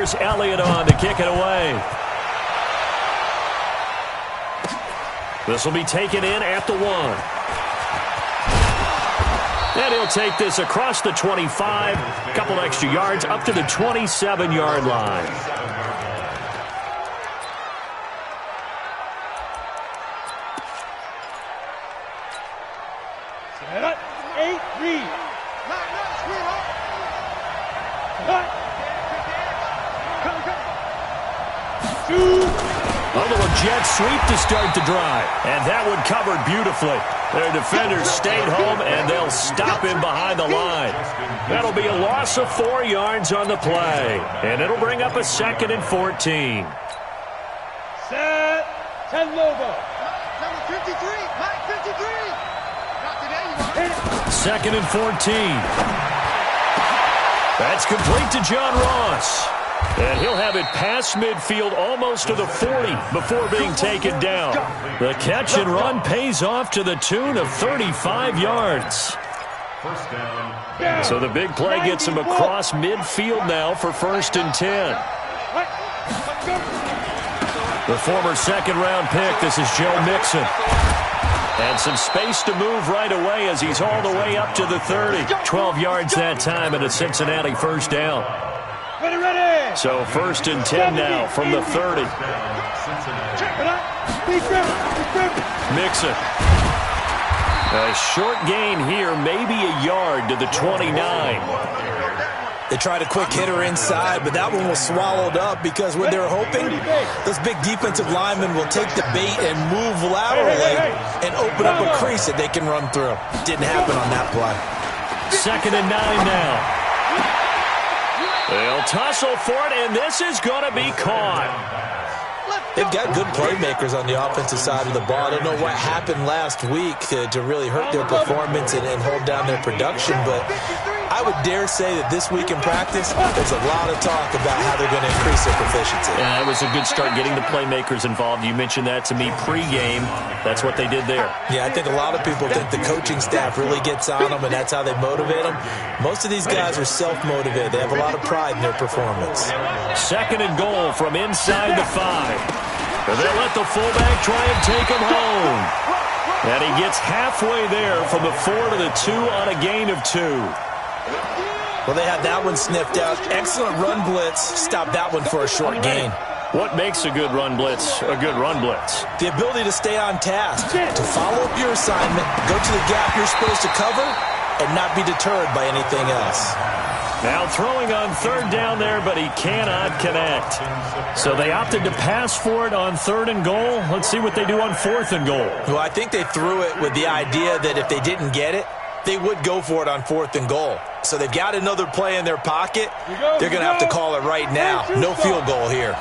Here's Elliott on to kick it away. This will be taken in at the 1. And he'll take this across the 25, a couple extra yards up to the 27-yard line. Set up, 8, read. A little jet sweep to start the drive. And that one covered beautifully. Their defenders stayed home, and they'll stop him behind the line. That'll be a loss of 4 yards on the play. And it'll bring up a 2nd and 14. Set, 10 Lobo. Number 53, Mike 53. Not today, you are. 2nd and 14. That's complete to John Ross. And he'll have it past midfield almost to the 40 before being taken down. The catch and run pays off to the tune of 35 yards. So the big play gets him across midfield now for 1st and 10. The former 2nd-round pick, this is Joe Mixon. And some space to move right away as he's all the way up to the 30. 12 yards that time and a Cincinnati 1st down. Ready. So 1st and 10 now from the 30. Mixon. A short gain here, maybe a yard to the 29. They tried a quick hitter inside, but that one was swallowed up because what they're hoping, those big defensive linemen will take the bait and move laterally and open up a crease that they can run through. Didn't happen on that play. 2nd and 9 now. They'll tussle for it, and this is going to be caught. They've got good playmakers on the offensive side of the ball. I don't know what happened last week to really hurt their performance and hold down their production, but I would dare say that this week in practice, there's a lot of talk about how they're going to increase their proficiency. Yeah, that was a good start getting the playmakers involved. You mentioned that to me pregame. That's what they did there. Yeah, I think a lot of people think the coaching staff really gets on them, and that's how they motivate them. Most of these guys are self-motivated. They have a lot of pride in their performance. 2nd and goal from inside the 5. And they'll let the fullback try and take him home. And he gets halfway there from the 4 to the 2 on a gain of 2. Well, they had that one sniffed out. Excellent run blitz. Stop that one for a short gain. What makes a good run blitz a good run blitz? The ability to stay on task, to follow up your assignment, go to the gap you're supposed to cover, and not be deterred by anything else. Now throwing on 3rd down there, but he cannot connect. So they opted to pass for it on 3rd and goal. Let's see what they do on 4th and goal. Well, I think they threw it with the idea that if they didn't get it, they would go for it on 4th and goal. So they've got another play in their pocket. They're going to have to call it right now. No field goal here.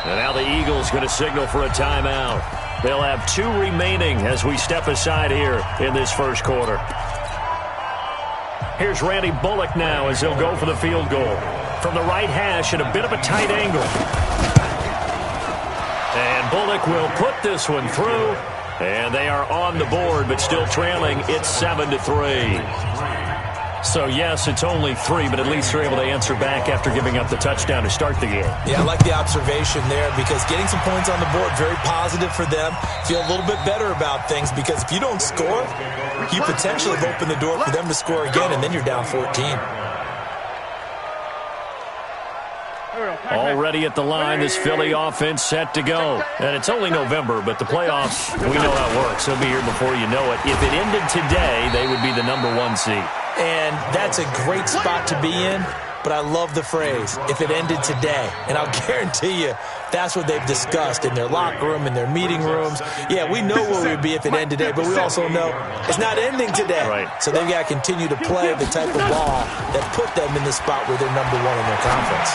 And now the Eagles going to signal for a timeout. They'll have 2 remaining as we step aside here in this 1st quarter. Here's Randy Bullock now as he'll go for the field goal. From the right hash at a bit of a tight angle. And Bullock will put this one through. And they are on the board, but still trailing. It's 7-3. So, yes, it's only 3, but at least they're able to answer back after giving up the touchdown to start the game. Yeah, I like the observation there because getting some points on the board, very positive for them. Feel a little bit better about things because if you don't score, you potentially have opened the door for them to score again, and then you're down 14. Already at the line, this Philly offense set to go. And it's only November, but the playoffs, we know how it works. They'll be here before you know it. If it ended today, they would be the number 1 seed. And that's a great spot to be in, but I love the phrase, if it ended today. And I'll guarantee you, that's what they've discussed in their locker room, in their meeting rooms. Yeah, we know where we'd be if it ended today, but we also know it's not ending today. Right. So they've got to continue to play the type of ball that put them in the spot where they're number 1 in their conference.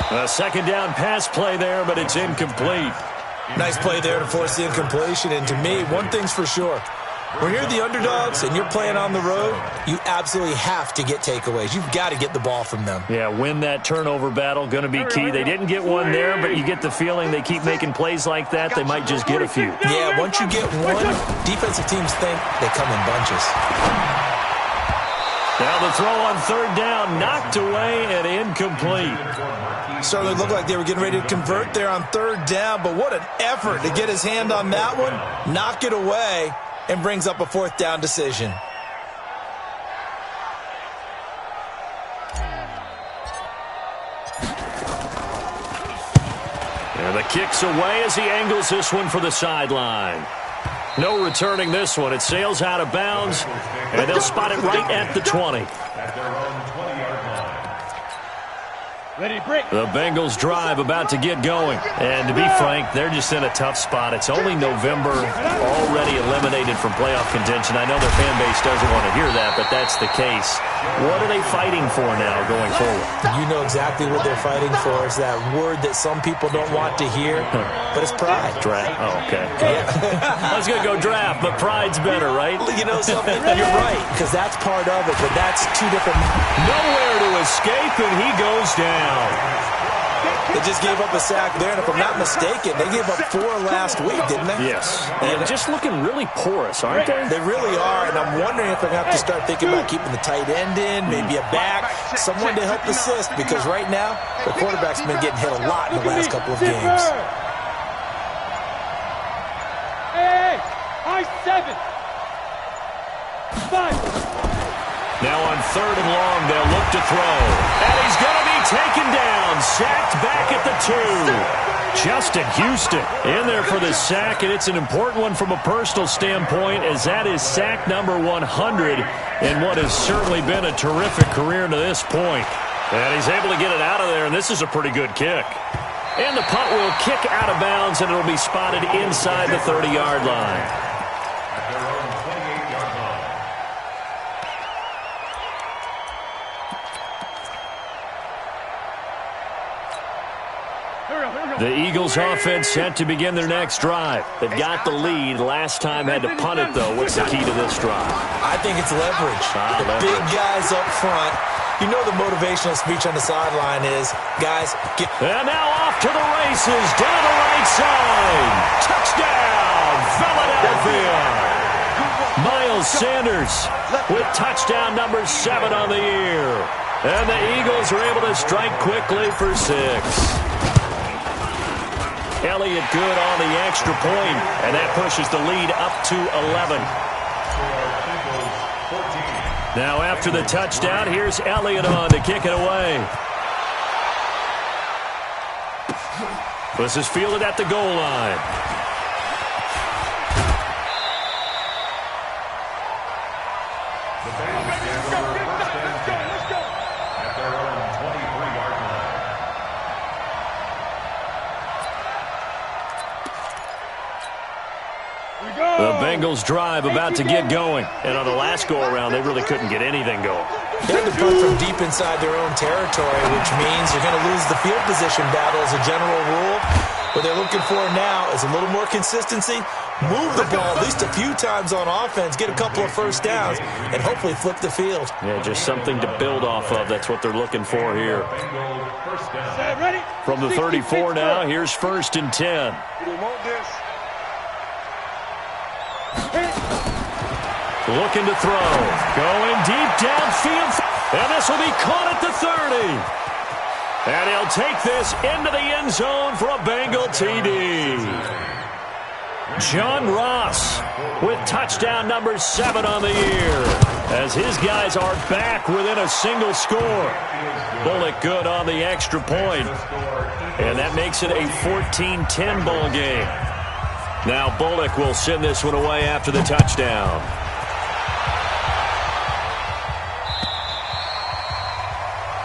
A 2nd down pass play there, but it's incomplete. Nice play there to force the incompletion. And to me, one thing's for sure. When you're the underdogs and you're playing on the road, you absolutely have to get takeaways. You've got to get the ball from them. Yeah, win that turnover battle, going to be key. They didn't get one there, but you get the feeling they keep making plays like that, they might just get a few. Yeah, once you get one, defensive teams think they come in bunches. Now the throw on third down, knocked away and incomplete. Certainly looked like they were getting ready to convert there on third down, but what an effort to get his hand on that one, knock it away, and brings up a fourth down decision. And the kick's away as he angles this one for the sideline. No returning this one. It sails out of bounds, and they'll spot it right at the 20. Ready, break. The Bengals drive about to get going. And to be frank, they're just in a tough spot. It's only November, already eliminated from playoff contention. I know their fan base doesn't want to hear that, but that's the case. What are they fighting for now going forward? You know exactly what they're fighting for. It's that word that some people don't want to hear, but it's pride. Draft. Oh, okay. Yeah. I was going to go draft, but pride's better, right? You know something? You're right, because that's part of it, but that's two different. Nowhere to escape, and he goes down. They just gave up a sack there, and if I'm not mistaken, they gave up 4 last week, didn't they? Yes. And just looking really porous, aren't they? They really are, and I'm wondering if they're going to have to start thinking about keeping the tight end in, maybe a back, someone to help assist, because right now, the quarterback's been getting hit a lot in the last couple of games. Hey, high 7. 5. Now on third and long, they'll look to throw. And he's going to be taken down, sacked back at the 2. Justin Houston in there for the sack, and it's an important one from a personal standpoint, as that is sack number 100 in what has certainly been a terrific career to this point. And he's able to get it out of there, and this is a pretty good kick. And the punt will kick out of bounds, and it'll be spotted inside the 30-yard line. The Eagles offense set to begin their next drive. They've got the lead. Last time had to punt it, though. What's the key to this drive? I think it's leverage. The big guys up front. You know the motivational speech on the sideline is, guys, get... And now off to the races, down the right side. Touchdown, Philadelphia. Miles Sanders with touchdown number 7 on the year. And the Eagles are able to strike quickly for 6. Elliott good on the extra point, and that pushes the lead up to 11. Now after the touchdown, here's Elliott on to kick it away. This is fielded at the goal line. The Bengals drive about to get going. And on the last go-around, they really couldn't get anything going. They had to punt from deep inside their own territory, which means you're going to lose the field position battle as a general rule. What they're looking for now is a little more consistency, move the ball at least a few times on offense, get a couple of first downs, and hopefully flip the field. Yeah, just something to build off of. That's what they're looking for here. From the 34 now, here's 1st and 10. Looking to throw. Going deep downfield. And this will be caught at the 30. And he'll take this into the end zone for a Bengal TD. John Ross with touchdown number 7 on the year, as his guys are back within a single score. Bullock good on the extra point. And that makes it a 14-10 ball game. Now Bullock will send this one away after the touchdown.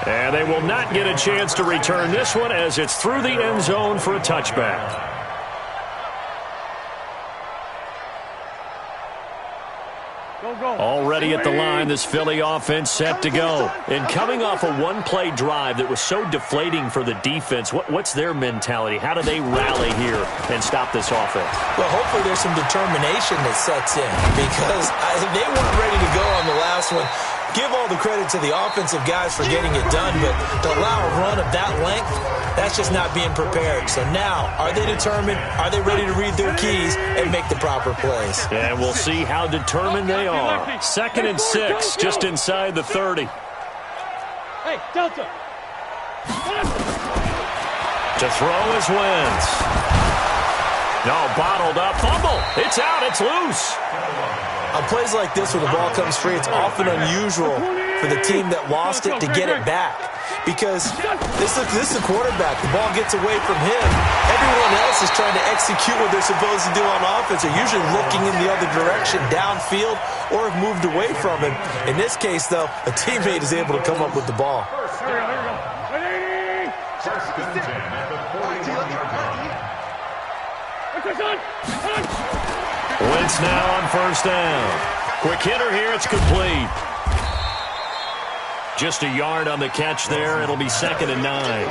And they will not get a chance to return this one as it's through the end zone for a touchback. Already at the line, this Philly offense set to go. And coming off a one-play drive that was so deflating for the defense, what's their mentality? How do they rally here and stop this offense? Well, hopefully there's some determination that sets in, because they weren't ready to go on the last one. give all the credit to the offensive guys for getting it done, but to allow a run of that length, that's just not being prepared. So now, are they determined? Are they ready to read their keys and make the proper plays? And we'll see how determined they are. 2nd and 6, just inside the 30. Hey, Delta. To throw is Wentz. No, bottled up. Fumble. It's out. It's loose. On plays like this where the ball comes free, it's often unusual for the team that lost it to get it back. Because this is the quarterback. The ball gets away from him. Everyone else is trying to execute what they're supposed to do on offense. They're usually looking in the other direction, downfield, or have moved away from him. In this case, though, a teammate is able to come up with the ball. Wentz now on 1st down. Quick hitter here. It's complete. Just a yard on the catch there. It'll be 2nd and 9.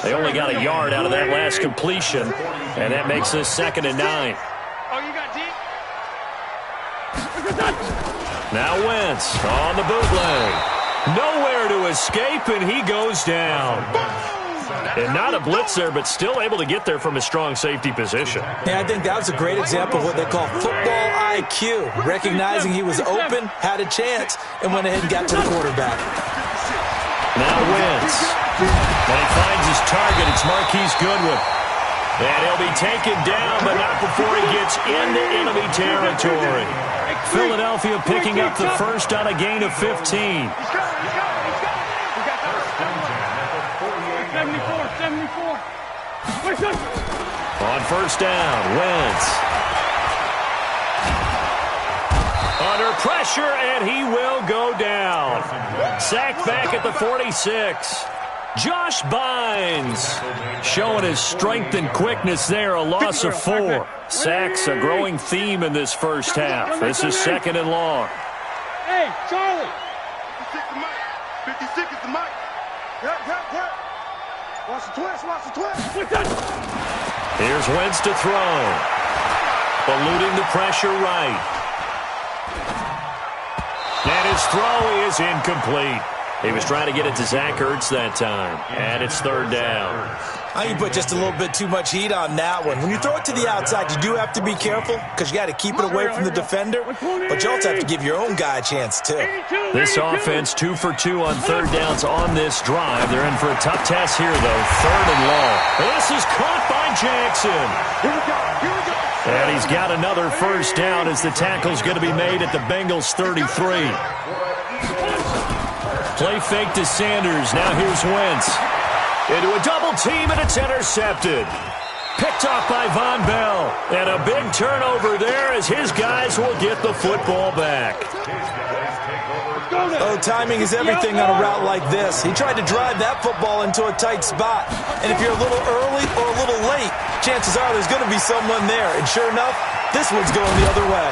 They only got a yard out of that last completion, and that makes this 2nd and 9. Oh, you got deep? Now Wentz on the bootleg. Nowhere to escape, and he goes down. And not a blitz there, but still able to get there from a strong safety position. Yeah, I think that was a great example of what they call football IQ. Recognizing he was open, had a chance, and went ahead and got to the quarterback. Now Wentz. And he finds his target. It's Marquise Goodwin. And he'll be taken down, but not before he gets into enemy territory. Philadelphia picking up the first on a gain of 15. 74. On 1st down, Wentz. Under pressure, and he will go down. Sacked back at the 46. Josh Bynes showing his strength and quickness there, a loss of 4. Sacks, a growing theme in this first half. This is 2nd and long. Hey, Charlie. 56 the mic. 56 is the mic. Yep. Watch the twist. Here's Wentz to throw. Eluding the pressure right. And his throw is incomplete. He was trying to get it to Zach Ertz that time. And it's 3rd down. I think you put just a little bit too much heat on that one. When you throw it to the outside, you do have to be careful because you got to keep it away from the defender. But you also have to give your own guy a chance, too. This offense 2 for 2 on 3rd downs on this drive. They're in for a tough test here, though. 3rd and long. This is caught by Jackson. Here we go. And he's got another 1st down as the tackle's going to be made at the Bengals 33. Play fake to Sanders. Now here's Wentz. Into a double team, and it's intercepted. Picked off by Von Bell. And a big turnover there as his guys will get the football back. Oh, timing is everything on a route like this. He tried to drive that football into a tight spot. And if you're a little early or a little late, chances are there's going to be someone there. And sure enough, this one's going the other way.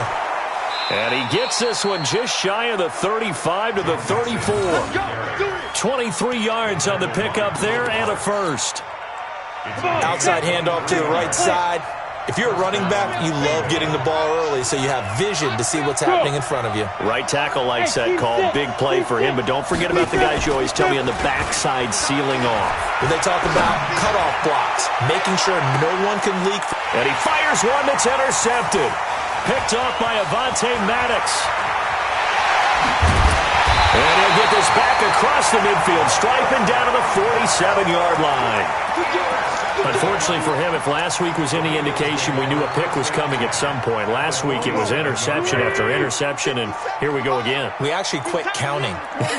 And he gets this one just shy of the 35 to the 34. 23 yards on the pickup there and a first. Outside handoff to the right side. If you're a running back, you love getting the ball early so you have vision to see what's happening in front of you. Right tackle likes that call. Big play for him, but don't forget about the guys you always tell me on the backside sealing off. When they talk about cutoff blocks, making sure no one can leak. And he fires one that's intercepted. Picked off by Avonte Maddox. And he'll get this back across the midfield, striping down to the 47-yard line. Unfortunately for him, if last week was any indication, we knew a pick was coming at some point. Last week it was interception after interception, and here we go again. We actually quit counting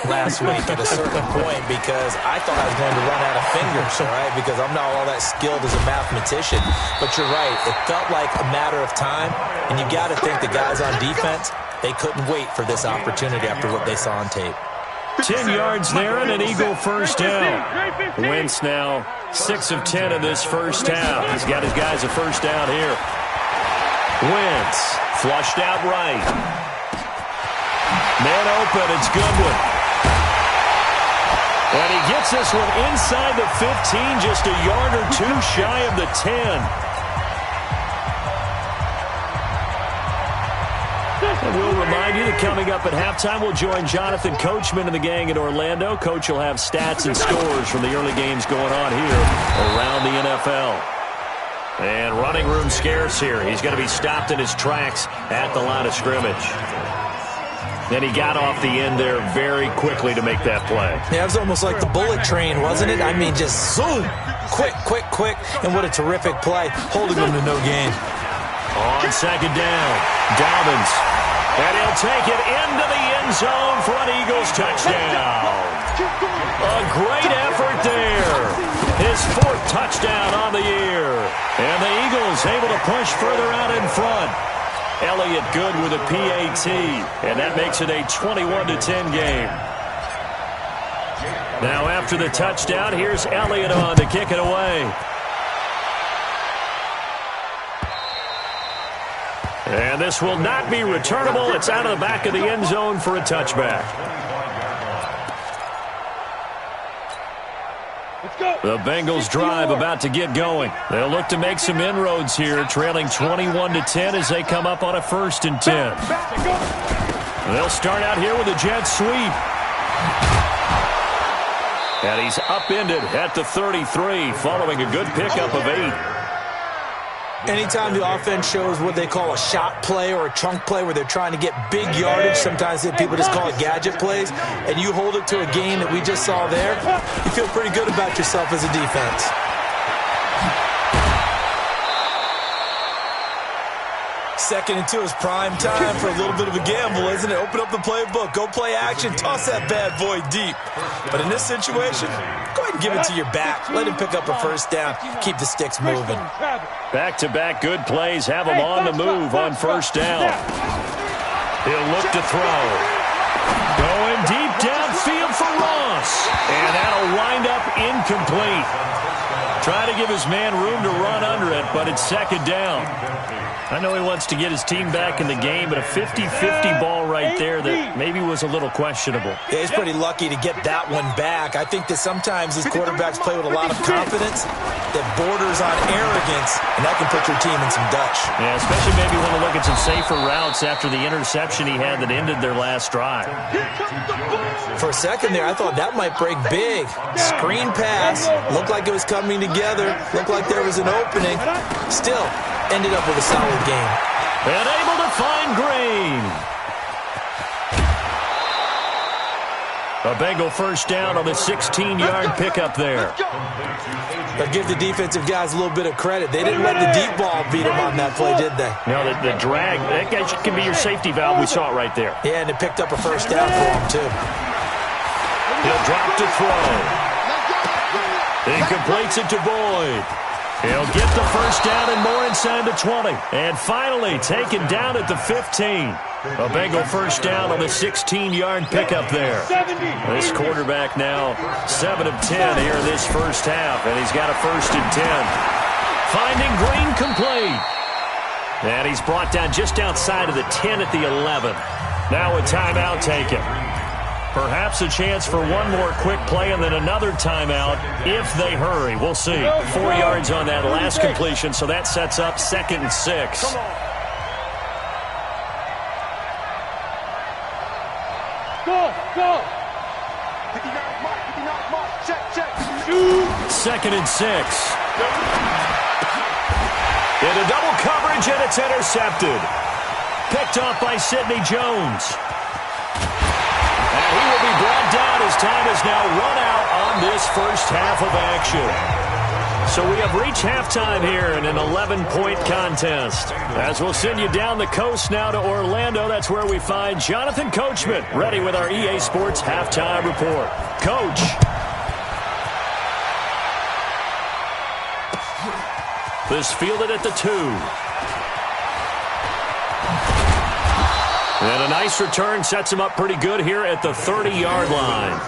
last week at a certain point because I thought I was going to run out of fingers, all right, because I'm not all that skilled as a mathematician. But you're right. It felt like a matter of time, and you got to think the guys on defense, they couldn't wait for this opportunity after what they saw on tape. 10 yards there and an Eagle first down. Wentz now 6 of 10 in this first half. He's got his guys a first down here. Wentz flushed out right. Man open, it's Goodwin. And he gets this one inside the 15, just a yard or two shy of the 10. And we'll remind you that coming up at halftime, we'll join Jonathan Coachman and the gang in Orlando. Coach will have stats and scores from the early games going on here around the NFL. And running room scarce here. He's going to be stopped in his tracks at the line of scrimmage. And he got off the end there very quickly to make that play. Yeah, it was almost like the bullet train, wasn't it? I mean, just zoom. Quick, quick, quick. And what a terrific play, holding them to no gain. On second down, Dobbins. And he'll take it into the end zone for an Eagles touchdown. A great effort there. His 4th touchdown on the year. And the Eagles able to push further out in front. Elliott good with a PAT, and that makes it a 21-10 game. Now after the touchdown, here's Elliott on to kick it away. And this will not be returnable. It's out of the back of the end zone for a touchback. The Bengals drive about to get going. They'll look to make some inroads here, trailing 21-10 as they come up on a 1st and 10. They'll start out here with a jet sweep. And he's upended at the 33 following a good pickup of 8. Anytime the offense shows what they call a shot play or a chunk play where they're trying to get big yardage, sometimes people just call it gadget plays, and you hold it to a game that we just saw there, you feel pretty good about yourself as a defense. Second and 2 is prime time for a little bit of a gamble, isn't it? Open up the playbook, go play action, toss that bad boy deep. But in this situation, go ahead and give it to your back. Let him pick up a 1st down, keep the sticks moving. Back-to-back good plays have him on the move on 1st down. He'll look to throw. Going deep downfield for Ross. And that'll wind up incomplete. Trying to give his man room to run under it, but it's 2nd down. I know he wants to get his team back in the game, but a 50-50 ball right there that maybe was a little questionable. Yeah, he's pretty lucky to get that one back. I think that sometimes these quarterbacks play with a lot of confidence that borders on arrogance, and that can put your team in some Dutch. Yeah, especially maybe want to look at some safer routes after the interception he had that ended their last drive. For a second there, I thought that might break big. Screen pass, looked like it was coming together, looked like there was an opening. Still, ended up with a solid game. And able to find Green. A Bengal 1st down on the 16-yard pickup there. But give the defensive guys a little bit of credit. They didn't let the deep ball beat them on that play, did they? No, the drag, that guy can be your safety valve. We saw it right there. Yeah, and it picked up a 1st down for him, too. He'll drop to throw. He completes it to Boyd. He'll get the 1st down and more inside the 20. And finally taken down at the 15. A Bengal 1st down on the 16-yard pickup there. This quarterback now 7 of 10 here in this 1st half. And he's got a 1st and 10. Finding Green complete. And he's brought down just outside of the 10 at the 11. Now a timeout taken. Perhaps a chance for one more quick play and then another timeout if they hurry. We'll see. 4 yards on that last completion, so that sets up 2nd and 6. Go! 2nd and 6. Into double coverage, and it's intercepted. Picked off by Sidney Jones. And he will be brought down as time is now run out on this 1st half of action. So we have reached halftime here in an 11-point contest. As we'll send you down the coast now to Orlando, that's where we find Jonathan Coachman, ready with our EA Sports Halftime Report. Coach. This fielded at the 2. And a nice return sets him up pretty good here at the 30-yard line.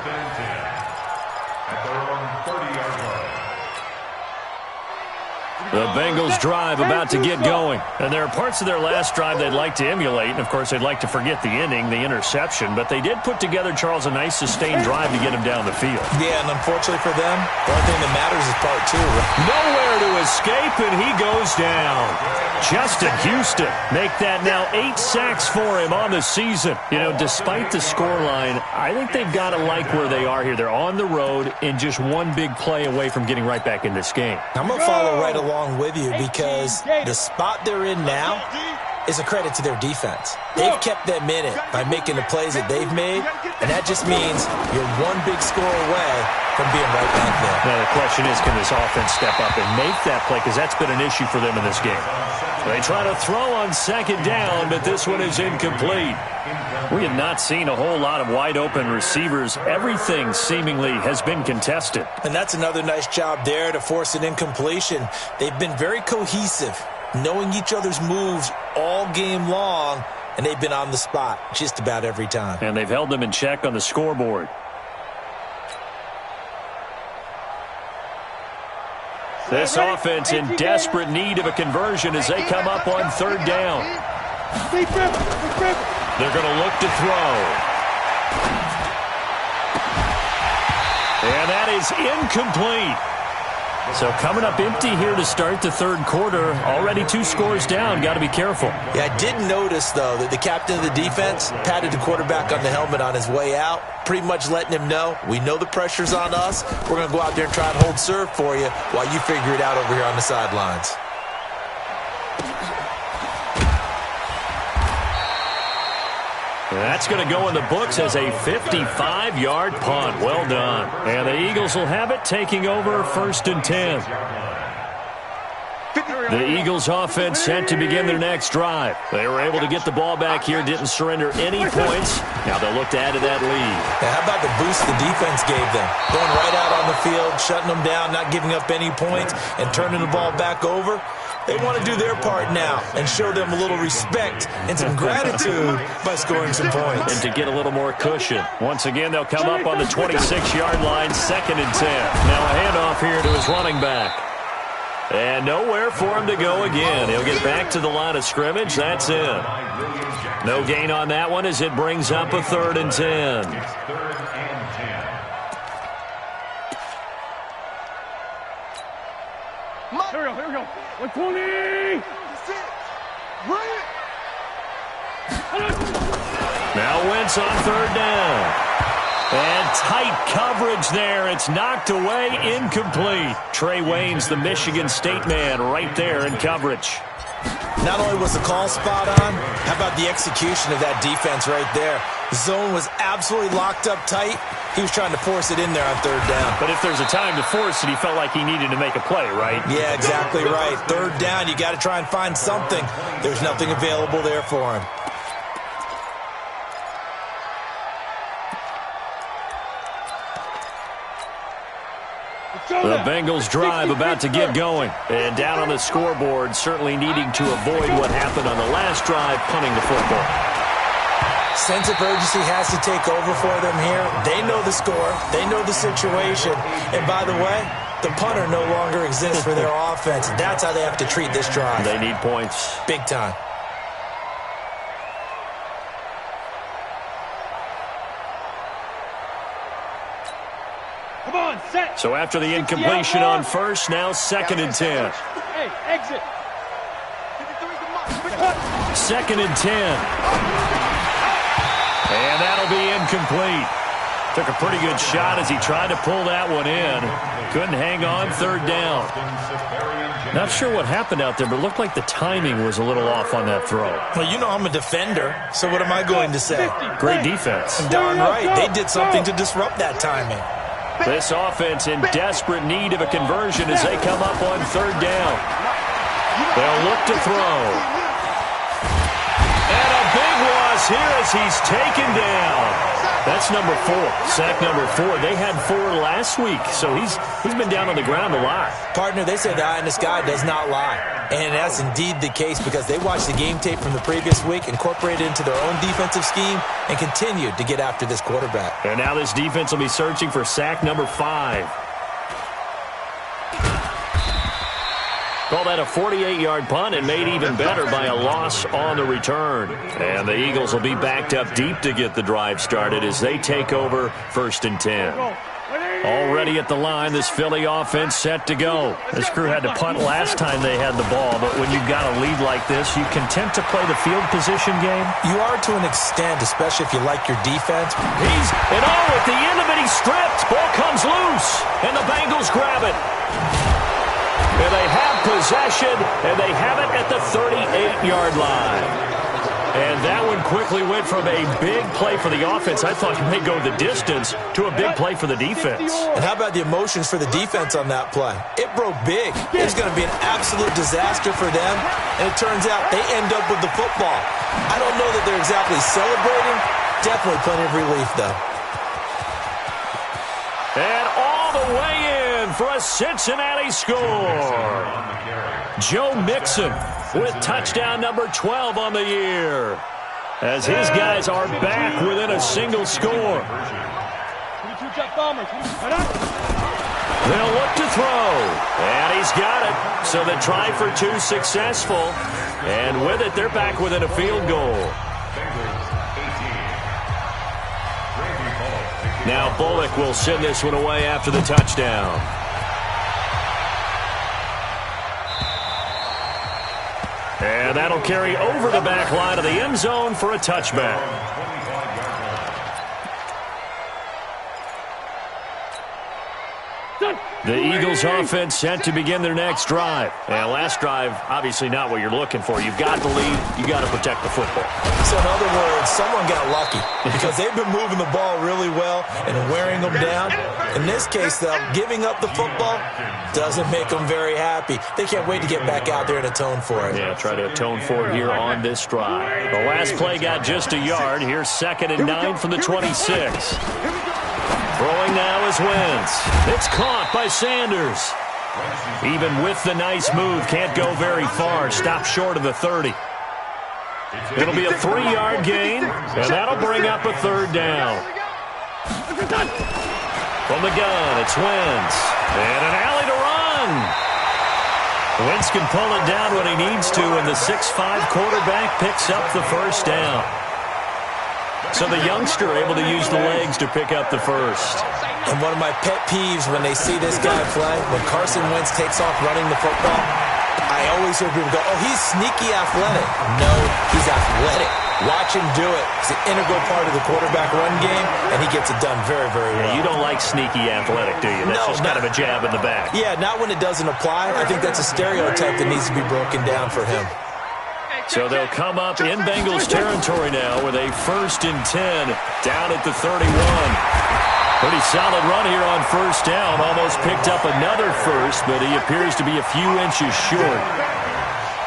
The Bengals drive about to get going. And there are parts of their last drive they'd like to emulate. And, of course, they'd like to forget the inning, the interception. But they did put together, Charles, a nice sustained drive to get him down the field. Yeah, and unfortunately for them, the only thing that matters is part two. Nowhere to escape, and he goes down. Justin Houston make that now 8 sacks for him on the season. You know, despite the scoreline, I think they've got to like where they are here. They're on the road and just one big play away from getting right back in this game. I'm going to follow right along with you because the spot they're in now is a credit to their defense. They've kept them in it by making the plays that they've made, and that just means you're one big score away from being right back there. Now the question is, can this offense step up and make that play? Because that's been an issue for them in this game. They try to throw on second down, but this one is incomplete. We have not seen a whole lot of wide-open receivers. Everything seemingly has been contested. And that's another nice job there to force an incompletion. They've been very cohesive, knowing each other's moves all game long, and they've been on the spot just about every time. And they've held them in check on the scoreboard. This offense in desperate need of a conversion as they come up on third down. They're going to look to throw. And that is incomplete. So coming up empty here to start the third quarter. Already 2 scores down. Got to be careful. Yeah, I did notice, though, that the captain of the defense patted the quarterback on the helmet on his way out, pretty much letting him know, we know the pressure's on us. We're going to go out there and try and hold serve for you while you figure it out over here on the sidelines. That's going to go in the books as a 55-yard punt. Well done. And the Eagles will have it, taking over 1st and 10. The Eagles offense set to begin their next drive. They were able to get the ball back here, didn't surrender any points. Now they'll look to add to that lead. Now, how about the boost the defense gave them? Going right out on the field, shutting them down, not giving up any points, and turning the ball back over. They want to do their part now and show them a little respect and some gratitude by scoring some points. And to get a little more cushion. Once again, they'll come up on the 26-yard line, 2nd and 10. Now a handoff here to his running back. And nowhere for him to go again. He'll get back to the line of scrimmage. That's in. No gain on that one as it brings up a 3rd and 10. Here we go. 120. Now Wentz on 3rd down. And tight coverage there. It's knocked away, incomplete. Trey Waynes, the Michigan State man, right there in coverage. Not only was the call spot on, how about the execution of that defense right there? The zone was absolutely locked up tight. He was trying to force it in there on 3rd down. But if there's a time to force it, he felt like he needed to make a play, right? Yeah, exactly right. 3rd down, you got to try and find something. There's nothing available there for him. The Bengals drive about to get going. And down on the scoreboard, certainly needing to avoid what happened on the last drive, punting the football. Sense of urgency has to take over for them here. They know the score. They know the situation. And by the way, the punter no longer exists for their offense. That's how they have to treat this drive. They need points. Big time. Come on, set. So after the incompletion on first, now 2nd and 10. Hey, exit. 2nd and 10. And that'll be incomplete. Took a pretty good shot as he tried to pull that one in. Couldn't hang on, 3rd down. Not sure what happened out there, but it looked like the timing was a little off on that throw. Well, you know I'm a defender, so what am I going to say? Great defense. Darn right. They did something to disrupt that timing. This offense in desperate need of a conversion as they come up on 3rd down. They'll look to throw. And a big loss here as he's taken down. That's number 4. Sack number 4. They had 4 last week, so he's been down on the ground a lot. Partner, they say the eye in the sky does not lie. And that's indeed the case because they watched the game tape from the previous week, incorporated it into their own defensive scheme, and continued to get after this quarterback. And now this defense will be searching for sack number 5. Call that a 48-yard punt and made even better by a loss on the return. And the Eagles will be backed up deep to get the drive started as they take over 1st and 10. Already at the line, this Philly offense set to go. This crew had to punt last time they had the ball, but when you've got a lead like this, you content to play the field position game? You are to an extent, especially if you like your defense. At the end of it, he's stripped. Ball comes loose, and the Bengals grab it. And they have possession, and they have it at the 38-yard line. And that one quickly went from a big play for the offense, I thought it may go the distance, to a big play for the defense. And how about the emotions for the defense on that play? It broke big. It was going to be an absolute disaster for them, and it turns out they end up with the football. I don't know that they're exactly celebrating. Definitely plenty of relief, though. And all the way in for a Cincinnati score. Joe Mixon with touchdown number 12 on the year, as his guys are back within a single score. They'll look to throw, and he's got it. So the try for 2 successful, and with it, they're back within a field goal. Now Bullock will send this one away after the touchdown. And that'll carry over the back line of the end zone for a touchback. The Eagles offense set to begin their next drive. And last drive, obviously not what you're looking for. You've got the lead. You got to protect the football. So in other words, someone got lucky because they've been moving the ball really well and wearing them down. In this case, though, giving up the football doesn't make them very happy. They can't wait to get back out there and atone for it. Yeah, try to atone for it here on this drive. The last play got just a yard. Here's 2nd and 9 from the 26. Throwing now is Wentz. It's caught by Sanders. Even with the nice move, can't go very far. Stop short of the 30. It'll be a 3-yard gain, and that'll bring up a 3rd down. From the gun, it's Wentz. And an alley to run. Wentz can pull it down when he needs to, and the 6'5" quarterback picks up the 1st down. So the youngster able to use the legs to pick up the 1st. And one of my pet peeves when they see this guy play, when Carson Wentz takes off running the football, I always hear people go, oh, he's sneaky athletic. No, he's athletic. Watch him do it. It's an integral part of the quarterback run game, and he gets it done very, very well. Yeah, you don't like sneaky athletic, do you? That's just kind of a jab in the back. Yeah, not when it doesn't apply. I think that's a stereotype that needs to be broken down for him. So they'll come up in Bengals territory now with a 1st and 10 down at the 31. Pretty solid run here on 1st down. Almost picked up another 1st, but he appears to be a few inches short.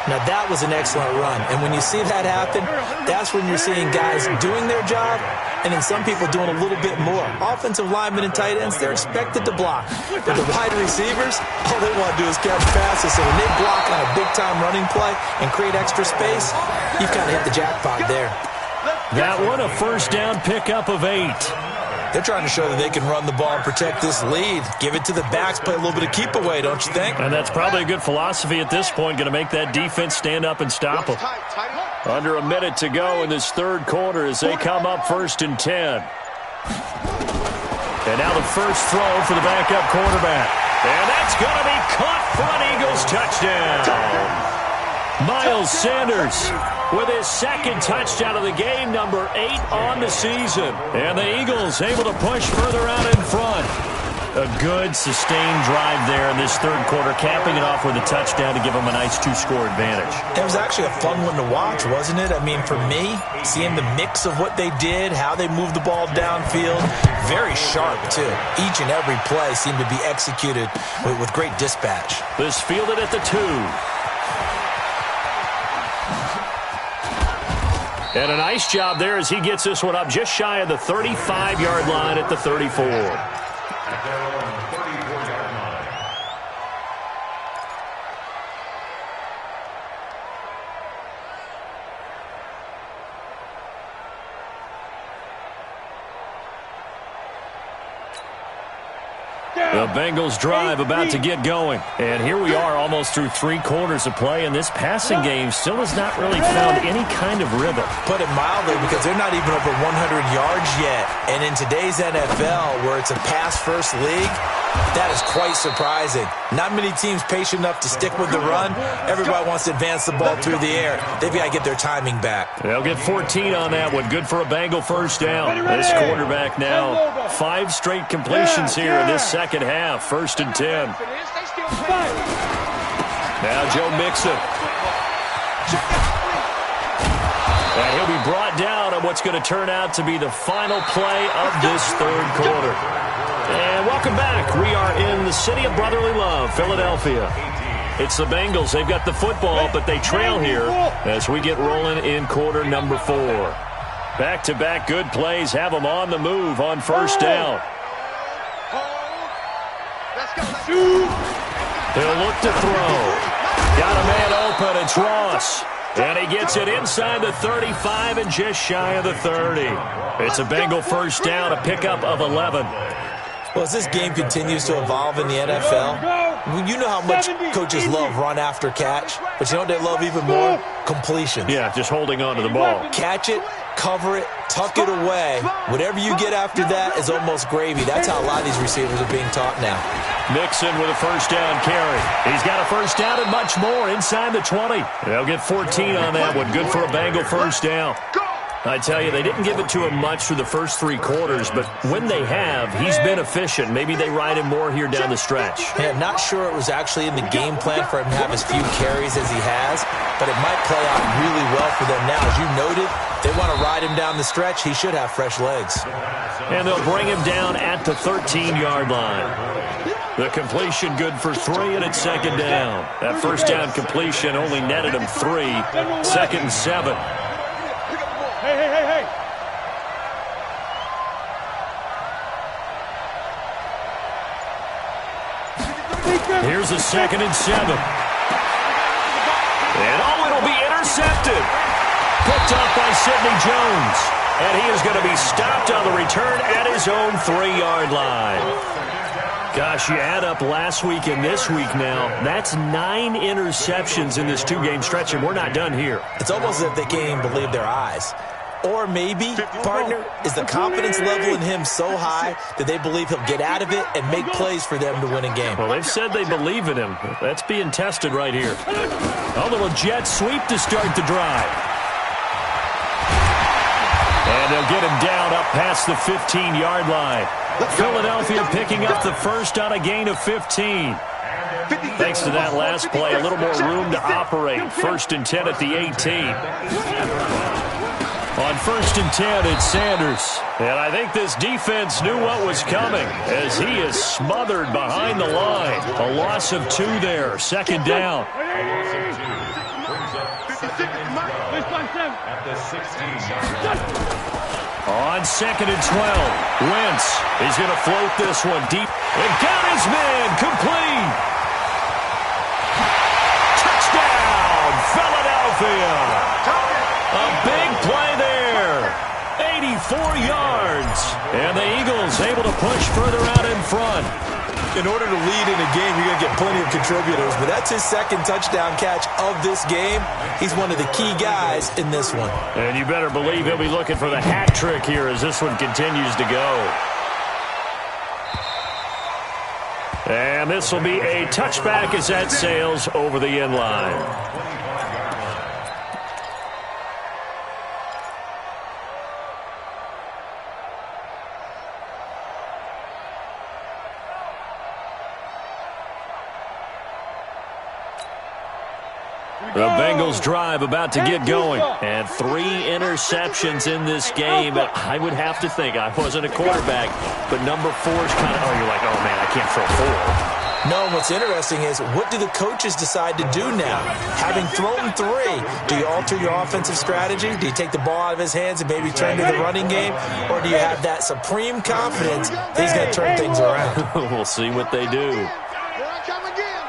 Now, that was an excellent run. And when you see that happen, that's when you're seeing guys doing their job and then some people doing a little bit more. Offensive linemen and tight ends, they're expected to block. But the wide receivers, all they want to do is catch passes. So when they block on a big-time running play and create extra space, you've kind of hit the jackpot there. That one, a 1st down pickup of 8. They're trying to show that they can run the ball and protect this lead. Give it to the backs, play a little bit of keep away, don't you think? And that's probably a good philosophy at this point, going to make that defense stand up and stop them. Under a minute to go in this 3rd quarter as they come up 1st and 10. And now the 1st throw for the backup quarterback. And that's going to be caught for an Eagles touchdown. Miles Sanders with his 2nd touchdown of the game, number 8 on the season. And the Eagles able to push further out in front. A good, sustained drive there in this 3rd quarter, capping it off with a touchdown to give them a nice 2-score advantage. It was actually a fun one to watch, wasn't it? I mean, for me, seeing the mix of what they did, how they moved the ball downfield, very sharp, too. Each and every play seemed to be executed with great dispatch. This fielded at the 2. And a nice job there as he gets this one up just shy of the 35-yard line at the 34. The Bengals drive about to get going. And here we are almost through 3 quarters of play, and this passing game still has not really found any kind of rhythm. Put it mildly, because they're not even over 100 yards yet. And in today's NFL, where it's a pass-first league, that is quite surprising. Not many teams patient enough to stick with the run. Everybody wants to advance the ball through the air. They've got to get their timing back. They'll get 14 on that one. Good for a Bengal first down. This quarterback now 5 straight completions here in this second half. 1st and 10. Now Joe Mixon. And he'll be brought down on what's going to turn out to be the final play of this 3rd quarter. And welcome back. We are in the city of brotherly love, Philadelphia. It's the Bengals. They've got the football, but they trail here as we get rolling in quarter number 4. Back-to-back good plays have them on the move on 1st down. He'll look to throw. Got a man open. It's Ross. And he gets it inside the 35 and just shy of the 30. It's a Bengal first down, a pickup of 11. Well, as this game continues to evolve in the NFL, you know how much coaches love run after catch, but you know what they love even more? Completions. Yeah, just holding on to the ball. Catch it, cover it, tuck it away. Whatever you get after that is almost gravy. That's how a lot of these receivers are being taught now. Mixon with a first down carry. He's got a first down and much more inside the 20. They'll get 14 on that one. Good for a Bengal first down. I tell you, they didn't give it to him much through the first 3 quarters, but when they have, he's been efficient. Maybe they ride him more here down the stretch. Hey, I'm not sure it was actually in the game plan for him to have as few carries as he has, but it might play out really well for them now. As you noted, they want to ride him down the stretch. He should have fresh legs. And they'll bring him down at the 13-yard line. The completion good for 3, and it's 2nd down. That first down completion only netted him 3. 2nd and 7. Hey. Here's a 2nd and 7. And it'll be intercepted. Picked up by Sidney Jones. And he is going to be stopped on the return at his own 3-yard line. Gosh, you add up last week and this week now, that's 9 interceptions in this 2-game stretch, and we're not done here. It's almost as if they can't even believe their eyes. Or maybe, partner, is the confidence level in him so high that they believe he'll get out of it and make plays for them to win a game. Well, they've said they believe in him. That's being tested right here. A little jet sweep to start the drive. And they'll get him down up past the 15-yard line. Philadelphia picking up the first on a gain of 15. Thanks to that last play, a little more room to operate. 1st and 10 at the 18. On 1st and 10, it's Sanders. And I think this defense knew what was coming as he is smothered behind the line. A loss of 2 there. 2nd down. On 2nd and 12, Wentz. He's going to float this one deep. And got his man complete. Touchdown, Philadelphia. A big play there. 84 yards. And the Eagles able to push further out in front. In order to lead in a game, you're going to get plenty of contributors, but that's his 2nd touchdown catch of this game. He's one of the key guys in this one. And you better believe he'll be looking for the hat trick here as this one continues to go. And this will be a touchback as that sails over the end line. The Bengals drive about to get going. And 3 interceptions in this game. I would have to think, I wasn't a quarterback, but number 4 is kind of, you're like, oh, man, I can't throw 4. No, what's interesting is, what do the coaches decide to do now? Having thrown 3, do you alter your offensive strategy? Do you take the ball out of his hands and maybe turn to the running game? Or do you have that supreme confidence that he's going to turn things around? We'll see what they do. Here I come again.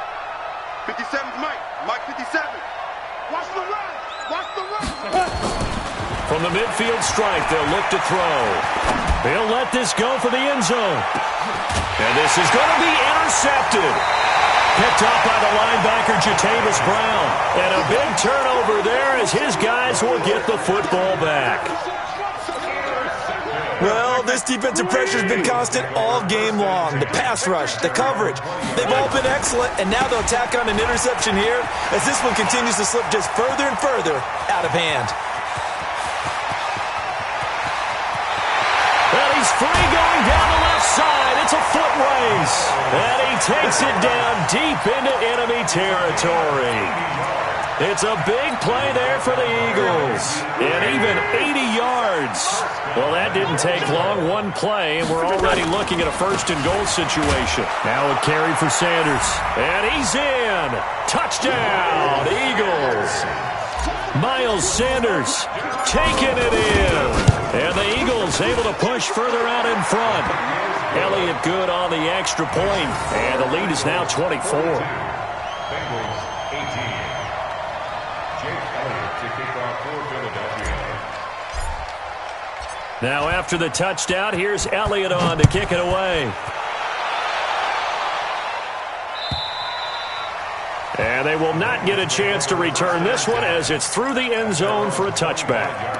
57's Mike. Mike 57. Watch the run. Watch the run. From From the midfield stripe, they'll look to throw. They'll let this go for the end zone. And this is going to be intercepted. Picked up by the linebacker, Jatavis Brown. And a big turnover there as his guys will get the football back. Well, this defensive pressure has been constant all game long. The pass rush, the coverage, they've all been excellent, and now they'll tack on an interception here as this one continues to slip just further and further out of hand. And he's free going down the left side. It's a foot race. And he takes it down deep into enemy territory. It's a big play there for the Eagles. And even 80 yards. Well, that didn't take long. One play, and we're already looking at a first-and-goal situation. Now a carry for Sanders. And he's in. Touchdown, Eagles. Miles Sanders taking it in. And the Eagles able to push further out in front. Elliott good on the extra point. And the lead is now 24. Now after the touchdown, here's Elliott on to kick it away. And they will not get a chance to return this one as it's through the end zone for a touchback.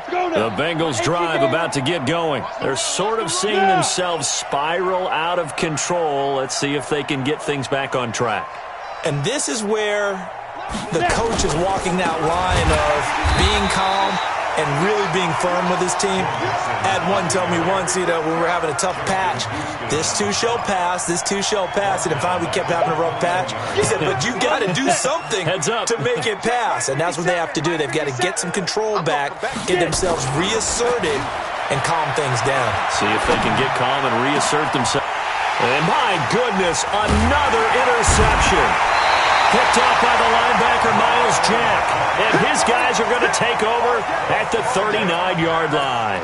The Bengals drive about to get going. They're sort of seeing themselves spiral out of control. Let's see if they can get things back on track. And this is where the coach is walking that line of being calm and really being firm with his team. Had one tell me once, when we were having a tough patch, this too shall pass, this too shall pass. And finally we kept having a rough patch. He said, but you got to do something to make it pass. And that's what they have to do. They've got to get some control back, get themselves reasserted, and calm things down. See if they can get calm and reassert themselves. And my goodness, another interception. Picked up by the linebacker, Miles Jack. And his guys are going to take over at the 39-yard line.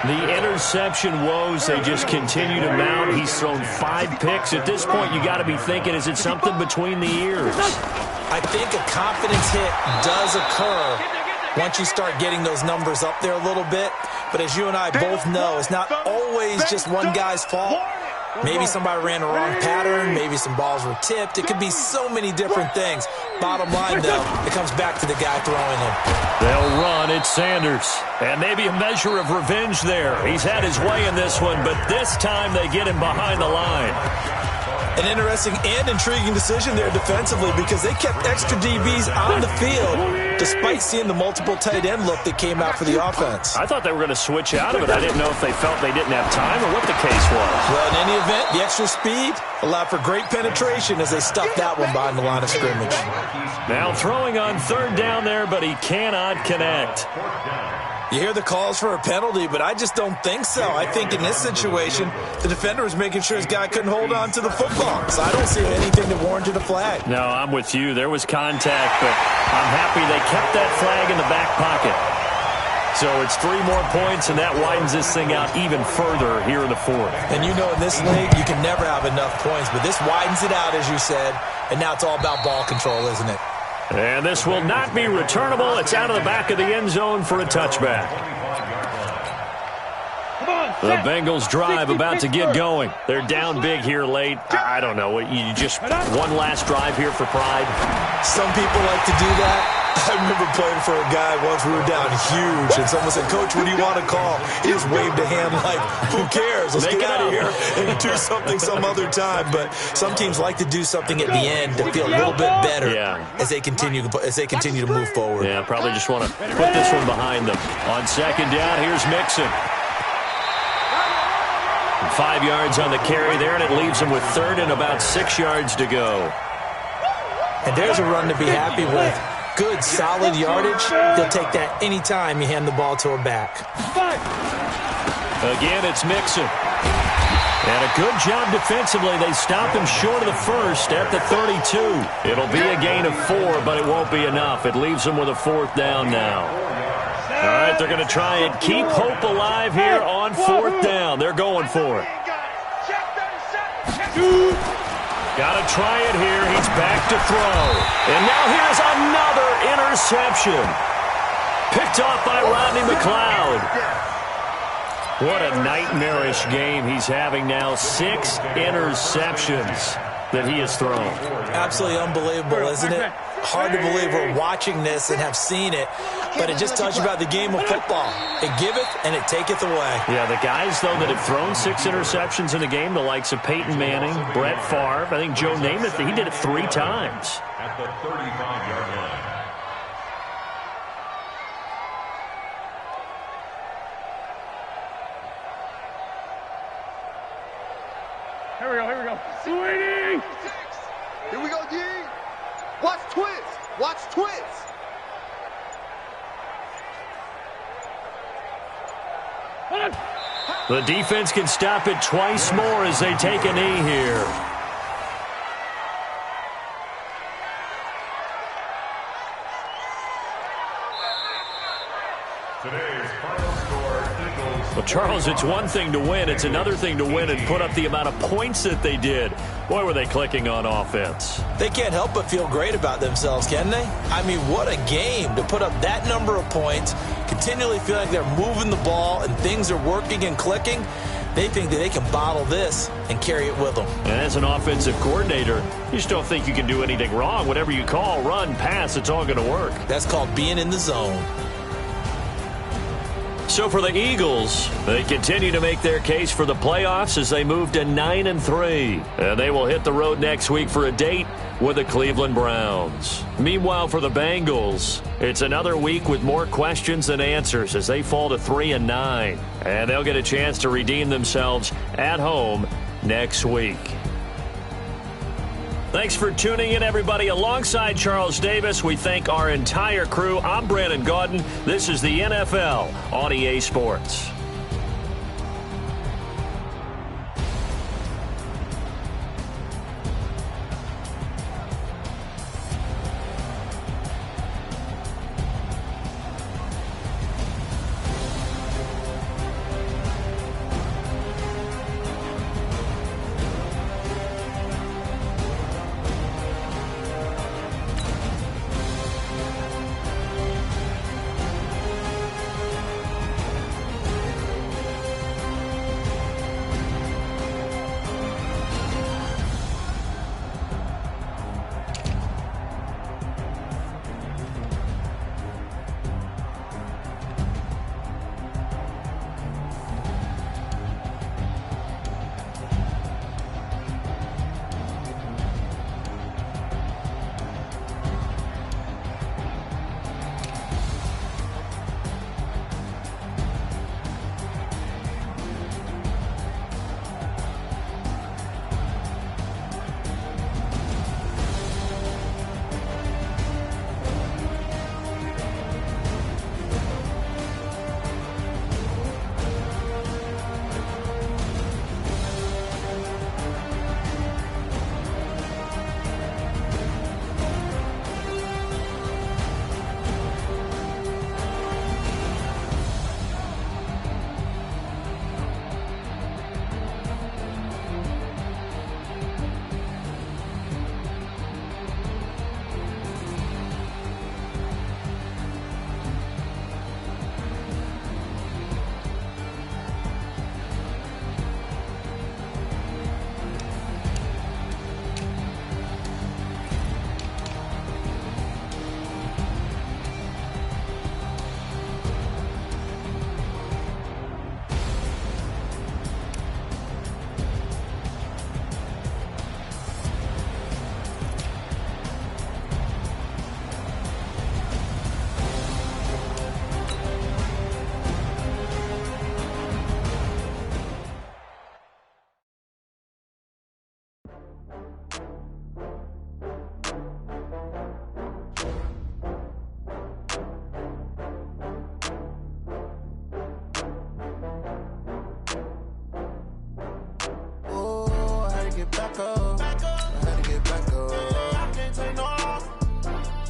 The interception woes, they just continue to mount. He's thrown 5 picks. At this point, you got to be thinking, is it something between the ears? I think a confidence hit does occur once you start getting those numbers up there a little bit. But as you and I both know, it's not always just one guy's fault. Maybe somebody ran the wrong pattern. Maybe some balls were tipped. It could be so many different things. Bottom line, though, it comes back to the guy throwing them. They'll run. It's Sanders. And maybe a measure of revenge there. He's had his way in this one, but this time they get him behind the line. An interesting and intriguing decision there defensively because they kept extra DBs on the field despite seeing the multiple tight end look that came out for the offense. I thought they were going to switch out of it. I didn't know if they felt they didn't have time or what the case was. Well, in any event, the extra speed allowed for great penetration as they stuffed that one behind the line of scrimmage. Now throwing on third down there, but he cannot connect. You hear the calls for a penalty, but I just don't think so. I think in this situation, the defender was making sure his guy couldn't hold on to the football. So I don't see anything that warranted a flag. No, I'm with you. There was contact, but I'm happy they kept that flag in the back pocket. So it's 3 more points, and that widens this thing out even further here in the fourth. And you know in this league, you can never have enough points, but this widens it out, as you said, and now it's all about ball control, isn't it? And this will not be returnable. It's out of the back of the end zone for a touchback. The Bengals drive about to get going. They're down big here late. I don't know. You just one last drive here for pride? Some people like to do that. I remember playing for a guy once. We were down huge, and someone said, Coach, what do you want to call? He just waved a hand like, who cares? Let's get out of here and do something some other time. But some teams like to do something at the end to feel a little bit better as they continue to move forward. Yeah, probably just want to put this one behind them. On second down, here's Mixon. 5 yards on the carry there, and it leaves him with third and about 6 yards to go. And there's a run to be happy with. Good, solid yardage. They'll take that any time you hand the ball to a back. Again, it's Mixon. And a good job defensively. They stop him short of the first at the 32. It'll be a gain of 4, but it won't be enough. It leaves them with a 4th down now. All right, they're going to try and keep hope alive here on 4th down. They're going for it. Got to try it here. He's back to throw. And now here's another interception. Picked off by Rodney McLeod. What a nightmarish game he's having now. 6 interceptions that he has thrown. Absolutely unbelievable, isn't it? Hard to believe we're watching this and have seen it, but it just tells you about the game of football. It giveth and it taketh away. Yeah, the guys, though, that have thrown 6 interceptions in a game, the likes of Peyton Manning, Brett Favre, I think Joe Namath, he did it 3 times. At the 35-yard line. Here we go. Sweeney! Here we go, D. Watch twist. Watch twist. The defense can stop it twice more as they take a knee here. Today's final score, Eagles. Well, Charles, it's one thing to win. It's another thing to win and put up the amount of points that they did. Boy, were they clicking on offense. They can't help but feel great about themselves, can they? I mean, what a game to put up that number of points, continually feel like they're moving the ball and things are working and clicking. They think that they can bottle this and carry it with them. And as an offensive coordinator, you just don't think you can do anything wrong. Whatever you call, run, pass, it's all going to work. That's called being in the zone. So for the Eagles, they continue to make their case for the playoffs as they move to 9-3. And they will hit the road next week for a date with the Cleveland Browns. Meanwhile, for the Bengals, it's another week with more questions than answers as they fall to 3-9. And they'll get a chance to redeem themselves at home next week. Thanks for tuning in, everybody. Alongside Charles Davis, we thank our entire crew. I'm Brandon Gaudin. This is the NFL on EA Sports. get back up. I had to get back up. I can't take no loss.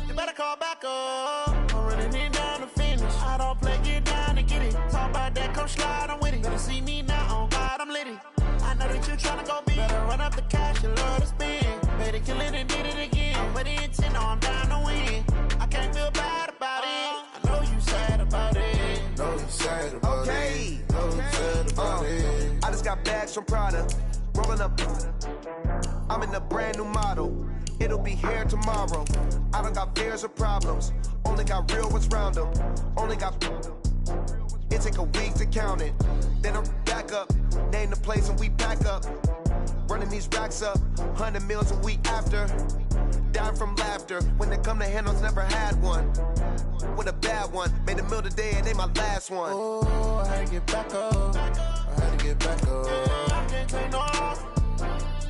You better call back up. I'm running it down to finish. I don't play, get down to get it. Talk about that, come slide, I'm with it. Better see me now, on God, I'm litty. I know that you tryna go big. Better run up the cash, you love to spend. kill it and did it again. But the intent, no, I'm down to win. I can't feel bad about it. I know you sad about it. Know you sad about it. Know you sad about it. I just got bags from Prada. Rolling up. I'm in a brand new model. It'll be here tomorrow. I don't got fears or problems. Only got real ones round them. Only got. It take a week to count it. Then I'm back up. Name the place and we pack up. Running these racks up. 100 meals a week after. Dying from laughter. When they come to handles, never had one. With a bad one. Made a meal today and they my last one. Oh, I had to get back up. I had to get back up. I can't take no off.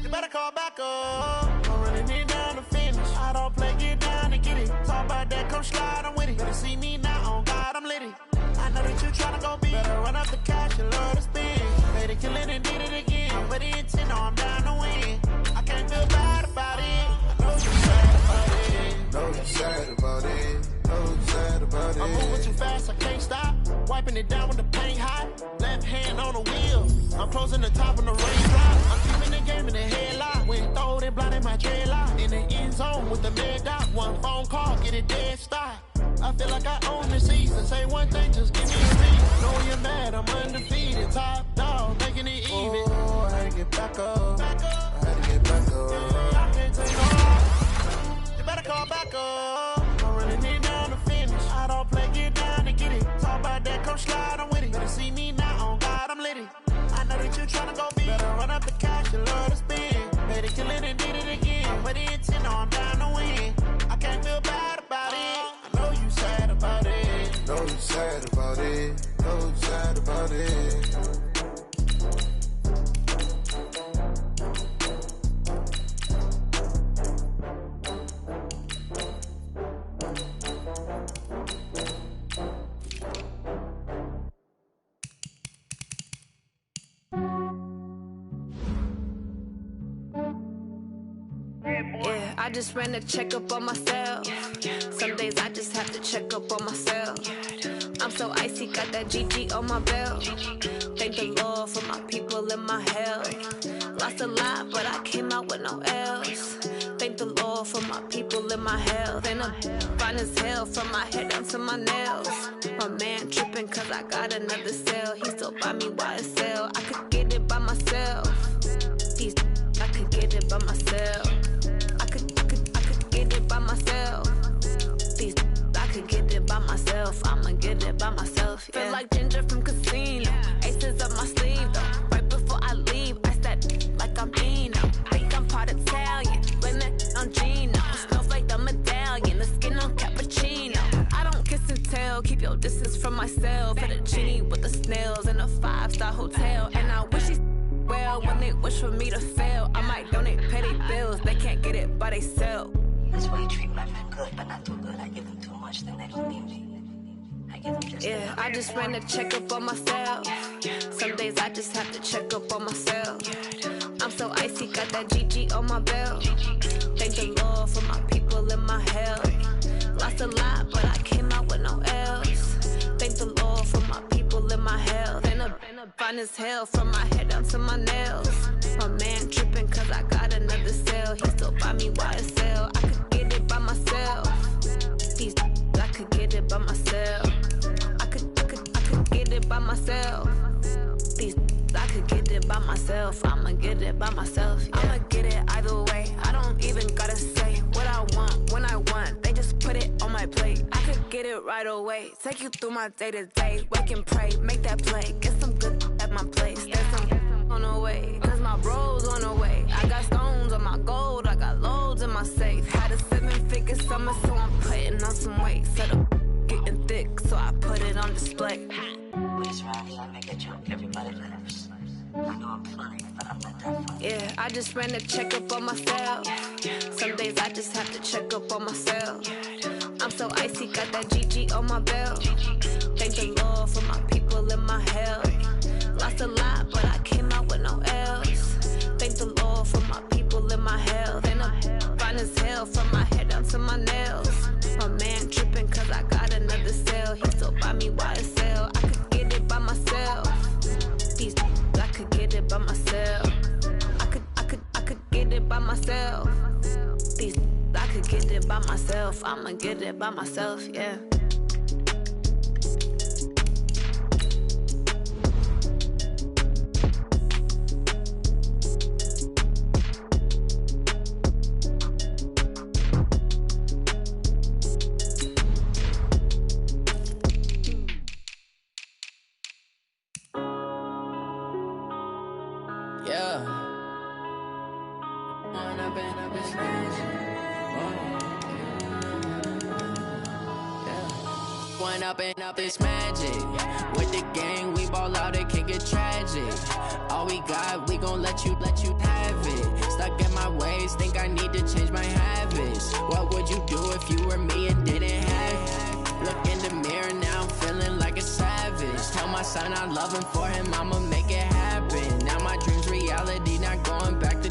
You better call back up. I'm running it down to finish. I don't play, get down and get it. Talk about that, come slide, I'm with it. Better see me now, on God, I'm litty. I know that you tryna go big. Better run up the cash and love to spend. Made it, kill it and did it again. But the intent, no, I'm down to win. I can't feel bad about it. I know you sad about it. Know you sad about it. Know you sad about it. I'm moving too fast, I can't stop. Wiping it down with the paint hot. Left hand on the wheel. I'm closing the top on the raindrop. I'm keeping the game in the headlock. When throw it, blinding my dreadlock. In the end zone with the mad dot. One phone call, get it dead stop. I feel like I own the season. Say one thing, just give me a reason. Know you're mad, I'm undefeated. Top dog, making it even. Oh, I had to get back up. I had to get back up. I can't take no off. You better call back up. I'm running it down to finish. I don't play, get down to get it. Talk about that, come slide, I'm with it. Better see me now, on God, I'm litty. I know that you tryna go big. Better run up the cash and love to spend. Better kill it and did it again. But the intent, no, I'm down to win. I can't feel bad about it. I know you sad about it. Know you sad about it. Know you sad about it. Yeah, I just ran a checkup on myself. Some days I just have to check up on myself. I'm so icy, got that GG on my belt. Thank the Lord for my people and my health. Lost a lot, but I came out with no L's. Thank the Lord for my people and my health. And I'm fine as hell from my head down to my nails. My man tripping cause I got another cell. He still buy me YSL. I could get it by myself. These I could get it by myself. I could get it by myself. These I could get it by myself. I'ma get it by myself. Yeah. Feel like Ginger from Casino. Aces up my sleeve though. Right before I leave, I step like I'm Dino. Think I'm part Italian. Blame that on Gino. Smells like the medallion. The skin on cappuccino. I don't kiss and tell. Keep your distance from myself. At a genie with the snails in a 5-star hotel. And I wish he's well when they wish for me to fail. I might donate petty bills. They can't get it by themselves. That's why you treat women good, but not too good. I give them too much, then they don't need me. I give them just yeah, I just ran a checkup on myself. Some days I just have to check up on myself. I'm so icy, got that GG on my belt. Thank the Lord for my people and my health. Lost a lot, but I came out with no L's. Thank the Lord for my people and my health. And I'm fine as hell from my head down to my nails. My man tripping cause I got another cell. He still buy me YSL. I could get it by myself. These I could get it by myself. I could get it by myself. These I could get it by myself. I'ma get it by myself. Yeah. I'ma get it either way. I don't even gotta say what I want when I want. They just put it on my plate. I could get it right away. Take you through my day to day. Wake and pray, make that play. Get some good at my place. There's some on the way. Cause my bro's on the way. I got stones on my gold. I got loads in my safe. Had a 7-figure summer, so I'm putting on some weight. Set up getting thick, so I put it on display. Please, Ronnie, I make a joke. Everybody laughs. I know I'm funny, but I'm not that funny. Yeah, I just ran a checkup on myself. Some days I just have to check up on myself. I'm so icy, got that GG on my belt. Thank the Lord for my people and my health. Lost a lot, but I came out with no L's. Thank the Lord for my people and my health. And I'm fine as hell from my head down to my nails. My man tripping cause I got another cell. He still buy me YSL. I could get it by myself. These I could get it by myself. I could get it by myself. These I could get it by myself. I'ma get it by myself, yeah. Up it's magic. With the gang, we ball out, it can get tragic. All we got, we gon' let you have it. Stuck in my ways, think I need to change my habits. What would you do if you were me and didn't have it? Look in the mirror, now I'm feeling like a savage. Tell my son I love him, for him I'ma make it happen. Now my dream's reality, not going back to.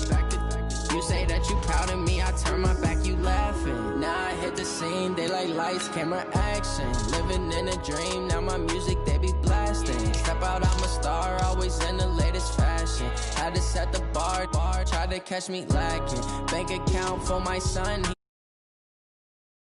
You say that you proud of me, I turn my back, you laughing. Now I hit the scene, they like lights, camera, action. Living in a dream, now my music, they be blasting. Step out, I'm a star, always in the latest fashion. Had to set the bar, try to catch me lacking. Bank account for my son.